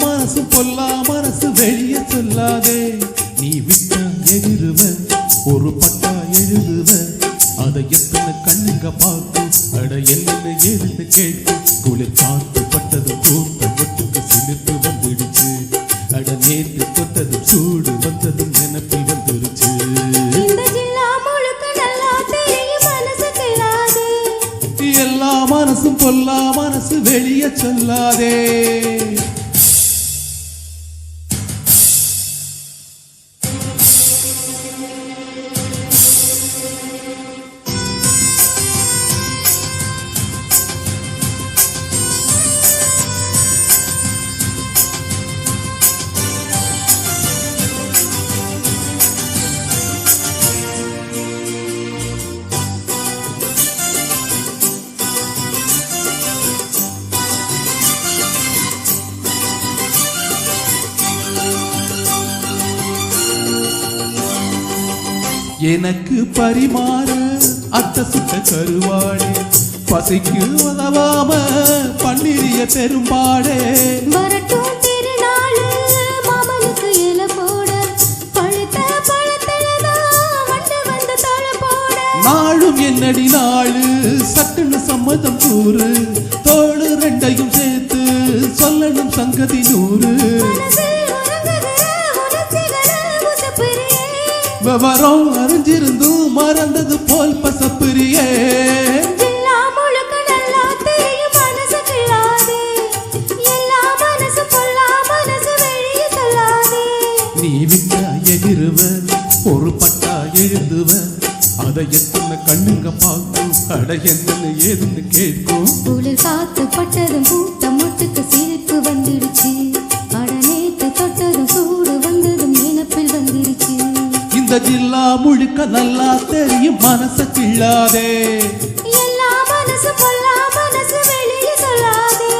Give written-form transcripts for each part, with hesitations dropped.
மனசு பொல்லா மனசு வெளிய சொல்லாதே. நீ விட்டா எதிருவ ஒரு பட்டா எழுதுவ அதை எத்தனை கண்ணுங்க பார்க்கும். அட என்னன்னு ஏதுன்னு கேட்டு குளிர் காத்து பட்டது கூட்டம் ஒட்டுக்கு சிலிர்த்து வந்துடுச்சு. அட நேற்று தொட்டது சூடு வந்தது நினைப்பில் வந்துருச்சு. எல்லா மனசும் பொல்லா மனசு வெளிய சொல்லாதே. எனக்கு பரிமாற அத்த சுட்ட கருவாடே பசிக்கு உதவாம பன்னிரிய பெரும்பாடே. வரட்டும் திருநாள் மாமனுக்கு இல போட பழுத்த பழத்தலதான் வண்டு வந்து தழ போட. நாளும் என்னடி நாளு சட்டுன்னு சம்மதம் கூறு. தோடு ரெண்டையும் சேர்த்து சொல்லணும் சங்கதி 100. விவரம் அறிஞ்சிருந்தும் மறந்தது போல் பசப்பிரியே. நீ விட்டா எதிருவ ஒரு பட்டா எழுதுவ அதை எத்தனை கண்ணுங்க பார்க்கும். அட என்னன்னு ஏதுன்னு கேட்கும். குளிர் காத்து பட்டதும் கூட்டம் ஒட்டுக்கு சிரிப்பு வந்துடுச்சு. அட நேத்து தொட்டதும் சூடு வந்ததும் நினைப்பில் வந்துடுச்சு. இந்த ஜில்லா முழுக்க நல்லா தெரியும் மனச கிள்ளாதே. எல்லா மனசு பொல்லா மனசு வெளியே சொல்லாதே.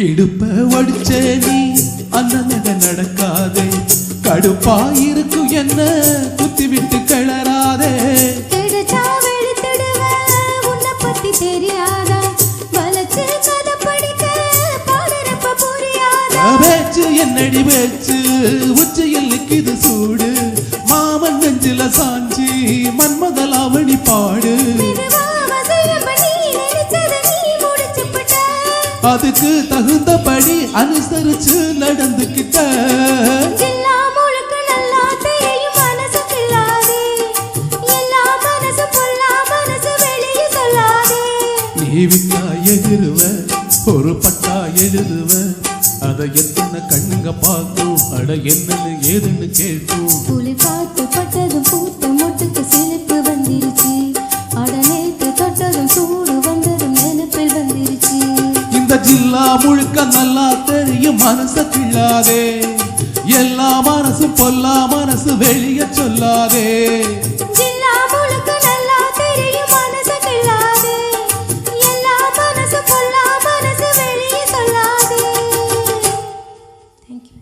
இடுப்ப வடிச்சே நீ அண்ணனக நடக்காதே. கடுப்பா இருக்கும் என்ன குத்தி விட்டு கிளறாதே. கிடைச்சா வெளுத்துடுவ உன்னை பத்தி தெரியாதா. வளைச்சு கதை படிக்க பாடுறப்ப புரியாதா. பேச்சு என்னடி பேச்சு உச்சியில் நிக்குது சூடு. மாமன் நெஞ்சில சாஞ்சி மன்மதலாவணி பாடு. அதுக்கு தகுந்தபடி அனுசரிச்சு நடந்துக்கிட்ட. நீ விட்டா எதிருவ ஒரு பட்டா எழுதுவ அதை எத்தனை கண்ணுங்க பார்க்கும். அட என்னன்னு ஏதுன்னு கேட்கும். குளிர் காத்து பட்டதும் கூட்டம் ஒட்டுக்கு சிலிப்பு வந்துருச்சு. அட நேத்து தொட்டதும் சூடு வந்ததும் நினைப்பில் வந்துருச்சு. இந்த ஜில்லா முழுக்க நல்லா தெரியும் மனச கிள்ளாதே. எல்லா மனசும் பொல்லா மனசு வெளிய சொல்லாதே. ஜில்லா முழுக்க நல்லா தெரியும் மனச கிள்ளாதே. எல்லா மனசு பொல்லா மனசு வெளியே சொல்லாதே. Thank you.